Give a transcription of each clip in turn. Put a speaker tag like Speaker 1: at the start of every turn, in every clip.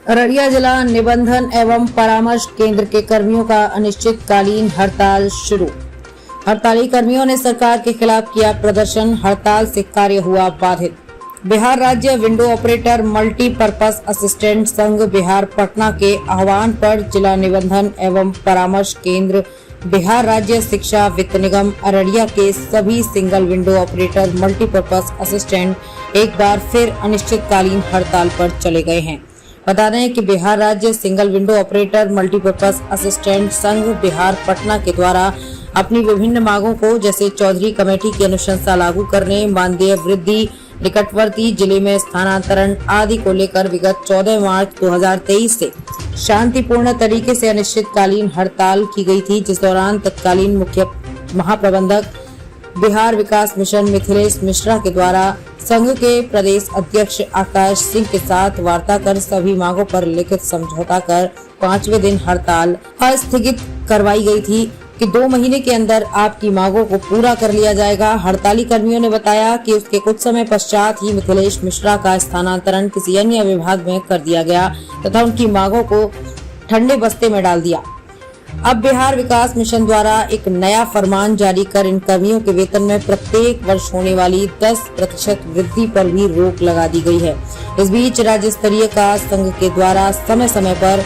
Speaker 1: अररिया जिला निबंधन एवं परामर्श केंद्र के कर्मियों का अनिश्चितकालीन हड़ताल शुरू। हड़ताली कर्मियों ने सरकार के खिलाफ किया प्रदर्शन, हड़ताल से कार्य हुआ बाधित। बिहार राज्य विंडो ऑपरेटर मल्टीपर्पज असिस्टेंट संघ बिहार पटना के आह्वान पर जिला निबंधन एवं परामर्श केंद्र बिहार राज्य शिक्षा वित्त निगम अररिया के सभी single window operator multipurpose assistant एक बार फिर अनिश्चितकालीन हड़ताल पर चले गए हैं। बता दें कि बिहार राज्य single window operator multipurpose assistant संघ बिहार पटना के द्वारा अपनी विभिन्न मांगों को जैसे चौधरी कमेटी की अनुशंसा लागू करने, मानदेय वृद्धि, निकटवर्ती जिले में स्थानांतरण आदि को लेकर विगत 14 मार्च 2023 से शांतिपूर्ण तरीके से अनिश्चितकालीन हड़ताल की गई थी, जिस दौरान तत्कालीन मुख्य महाप्रबंधक बिहार विकास मिशन मिथिलेश मिश्रा के द्वारा संघ के प्रदेश अध्यक्ष आकाश सिंह के साथ वार्ता कर सभी मांगों पर लिखित समझौता कर 5वें दिन हड़ताल अस्थगित करवाई गई थी कि 2 महीने के अंदर आपकी मांगों को पूरा कर लिया जाएगा। हड़ताली कर्मियों ने बताया कि उसके कुछ समय पश्चात ही मिथिलेश मिश्रा का स्थानांतरण किसी अन्य विभाग में कर दिया गया तथा उनकी मांगों को ठंडे बस्ते में डाल दिया। अब बिहार विकास मिशन द्वारा एक नया फरमान जारी कर इन कर्मियों के वेतन में प्रत्येक वर्ष होने वाली 10% वृद्धि पर भी रोक लगा दी गई है। इस बीच राज्य स्तरीय का संघ के द्वारा समय समय पर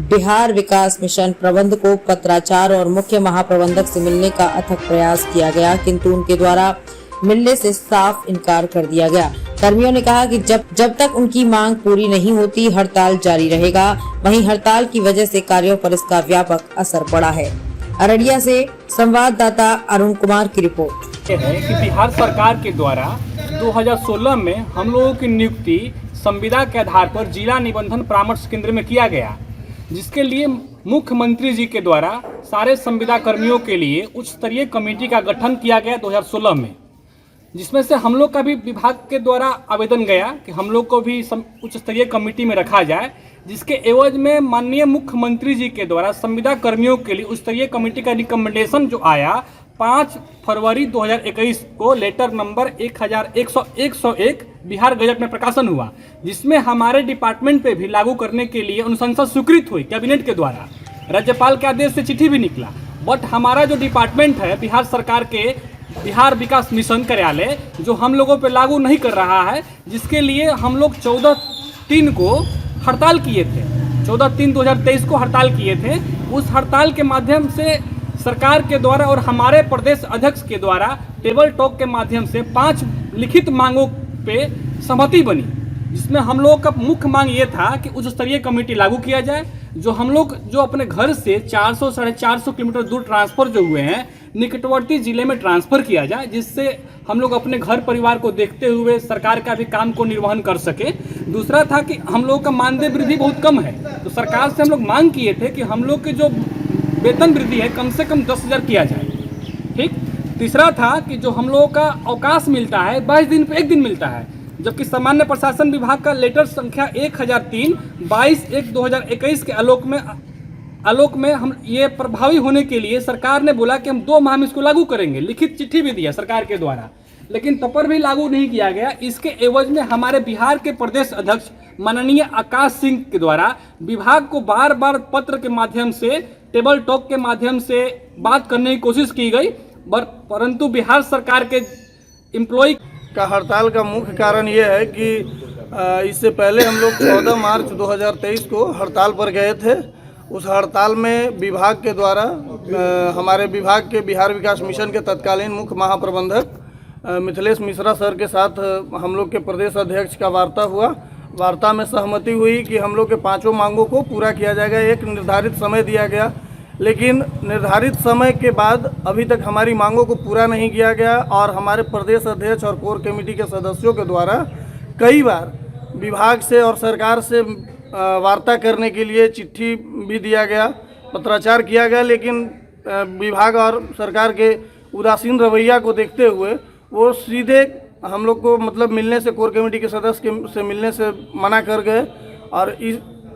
Speaker 1: बिहार विकास मिशन प्रबंध को पत्राचार और मुख्य महाप्रबंधक से मिलने का अथक प्रयास किया गया, किंतु उनके द्वारा मिलने से साफ इनकार कर दिया गया। कर्मियों ने कहा कि जब तक उनकी मांग पूरी नहीं होती हड़ताल जारी रहेगा। वहीं हड़ताल की वजह से कार्यों पर इसका व्यापक असर पड़ा है। अररिया से संवाददाता अरुण कुमार की रिपोर्ट
Speaker 2: है कि बिहार सरकार के द्वारा 2016 में हम लोगों की नियुक्ति संविदा के आधार पर जिला निबंधन परामर्श केंद्र में किया गया, जिसके लिए मुख्यमंत्री जी के द्वारा सारे संविदा कर्मियों के लिए उच्च स्तरीय कमेटी का गठन किया गया 2016 में, जिसमें से हम लोग का भी विभाग के द्वारा आवेदन गया कि हम लोग को भी उच्च स्तरीय कमेटी में रखा जाए, जिसके एवज में माननीय मुख्यमंत्री जी के द्वारा संविदा कर्मियों के लिए उच्च स्तरीय कमेटी का रिकमेंडेशन जो आया 5 फरवरी 2021 को लेटर नंबर 1101 बिहार गजट में प्रकाशन हुआ, जिसमें हमारे डिपार्टमेंट पे भी लागू करने के लिए अनुशंसा स्वीकृत हुई कैबिनेट के द्वारा। राज्यपाल के आदेश से चिट्ठी भी निकला, बट हमारा जो डिपार्टमेंट है बिहार सरकार के बिहार विकास मिशन कार्यालय जो हम लोगों पे लागू नहीं कर रहा है, जिसके लिए हम लोग 14/3 को हड़ताल किए थे। 14/3/2023 को हड़ताल किए थे। उस हड़ताल के माध्यम से सरकार के द्वारा और हमारे प्रदेश अध्यक्ष के द्वारा टेबल टॉक के माध्यम से 5 लिखित मांगों पे सहमति बनी, जिसमें हम लोग का मुख्य मांग ये था कि उच्च स्तरीय कमेटी लागू किया जाए। जो हम लोग जो अपने घर से 400-450 किलोमीटर दूर ट्रांसफर जो हुए हैं निकटवर्ती जिले में ट्रांसफर किया जाए, जिससे हम लोग अपने घर परिवार को देखते हुए सरकार का भी काम को निर्वहन कर सके। दूसरा था कि हम लोग का मानदेय वृद्धि बहुत कम है, तो सरकार से हम लोग मांग किए थे कि हम लोग के जो वेतन वृद्धि है कम से कम 10,000 किया जाए। ठीक। तीसरा था कि जो हम लोगों का अवकाश मिलता है 22 दिन पे 1 दिन मिलता है, जबकि सामान्य प्रशासन विभाग का लेटर संख्या 1003 22/1/2021 के आलोक में हम ये प्रभावी होने के लिए सरकार ने बोला कि हम 2 माह में इसको लागू करेंगे। लिखित चिट्ठी भी दिया सरकार के द्वारा, लेकिन तब पर भी लागू नहीं किया गया। इसके एवज में हमारे बिहार के प्रदेश अध्यक्ष माननीय आकाश सिंह के द्वारा विभाग को बार बार पत्र के माध्यम से टेबल टॉक के माध्यम से बात करने की कोशिश की गई, परंतु बिहार सरकार के एम्प्लॉय
Speaker 3: का हड़ताल का मुख्य कारण ये है कि इससे पहले हम लोग 14 मार्च 2023 को हड़ताल पर गए थे। उस हड़ताल में विभाग के द्वारा हमारे विभाग के बिहार विकास मिशन के तत्कालीन मुख्य महाप्रबंधक मिथिलेश मिश्रा सर के साथ हम लोग के प्रदेश अध्यक्ष का वार्ता हुआ। वार्ता में सहमति हुई कि हम लोग के 5 मांगों को पूरा किया जाएगा। एक निर्धारित समय दिया गया, लेकिन निर्धारित समय के बाद अभी तक हमारी मांगों को पूरा नहीं किया गया और हमारे प्रदेश अध्यक्ष और कोर कमेटी के सदस्यों के द्वारा कई बार विभाग से और सरकार से वार्ता करने के लिए चिट्ठी भी दिया गया, पत्राचार किया गया, लेकिन विभाग और सरकार के उदासीन रवैया को देखते हुए वो सीधे हम लोग को मतलब मिलने से कोर कमेटी के सदस्य से मिलने से मना कर गए। और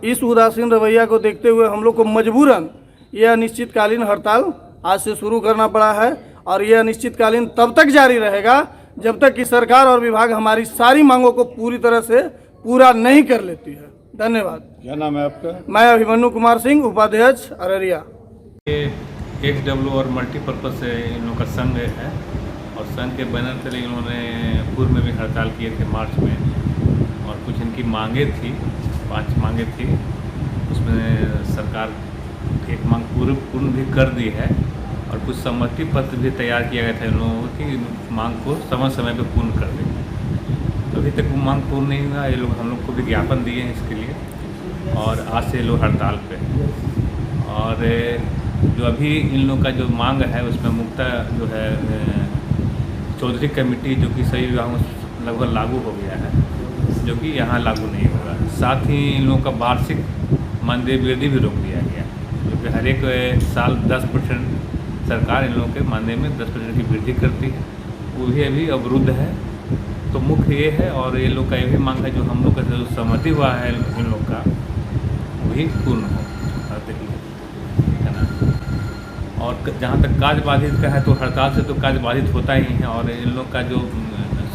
Speaker 3: इस उदासीन रवैया को देखते हुए हम लोग को मजबूरन यह अनिश्चितकालीन हड़ताल आज से शुरू करना पड़ा है और यह अनिश्चितकालीन तब तक जारी रहेगा जब तक कि सरकार और विभाग हमारी सारी मांगों को पूरी तरह से पूरा नहीं कर लेती है। धन्यवाद।
Speaker 4: क्या नाम है आपका?
Speaker 3: मैं अभिमन्यु कुमार सिंह, उपाध्यक्ष अररिया।
Speaker 5: XW और मल्टीपर्पज़ से इन लोगों का संघ है और संघ के बैनर तले इन्होंने पूर्व में भी हड़ताल किए थे मार्च में, और कुछ इनकी मांगे थी, 5 मांगे थी। उसमें सरकार एक मांग पूर्ण भी कर दी है और कुछ सहमति पत्र भी तैयार किया गया था इन लोगों की मांग को समय पे पूर्ण कर दें। तो अभी तक वो मांग पूर्ण नहीं हुआ। ये लोग हम लोग को विज्ञापन दिए हैं इसके लिए, और आज से लोग हड़ताल पे हैं। और जो अभी इन लोग का जो मांग है उसमें मुख्यतः जो है चौधरी कमेटी, जो कि सभी विभागों में लगभग लागू हो गया है, जो कि यहाँ लागू नहीं होगा। साथ ही इन लोगों का वार्षिक मानदेय वृद्धि भी रोक दिया गया, जो कि हर एक साल 10% सरकार इन लोगों के मानदेय में 10% की वृद्धि करती है, वो भी अभी अवरुद्ध है। तो मुख्य ये है, और ये लोग का ये भी मांग है जो हम लोग का जो सहमति हुआ है इन लोग का वही पूर्ण हो, है ना। और जहाँ तक कार्य बाधित का है, तो हड़ताल से तो कार्य बाधित होता ही है। और इन लोग का जो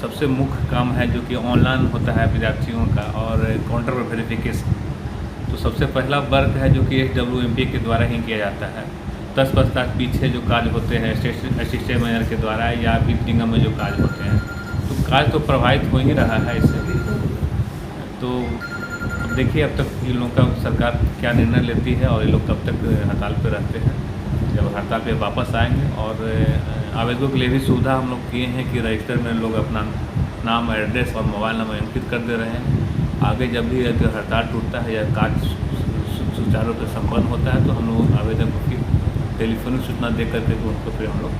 Speaker 5: सबसे मुख्य काम है जो कि ऑनलाइन होता है विद्यार्थियों का, और काउंटर पर वेरिफिकेशन, तो सबसे पहला वर्क है जो कि SWMP के द्वारा ही किया जाता है। 10 वर्ष तक पीछे जो कार्य होते हैं असिस्टेंट मैनेजर के द्वारा या वित्त निगम में जो कार्य होते हैं, तो कार्य तो प्रभावित हो ही रहा है इससे। तो अब देखिए अब तक इन लोगों का सरकार क्या निर्णय लेती है, और ये लोग कब तक हड़ताल पे रहते हैं। जब हड़ताल पे वापस आएंगे, और आवेदकों के लिए भी सुविधा हम लोग किए हैं कि रजिस्टर में लोग अपना नाम, एड्रेस और मोबाइल नंबर अंकित कर दे रहे हैं। आगे जब भी अगर हड़ताल टूटता है या कार्य सुचारू रूप से संपन्न होता है, तो हम लोग आवेदकों की टेलीफोनिक सूचना दे करके उनको फिर हम लोग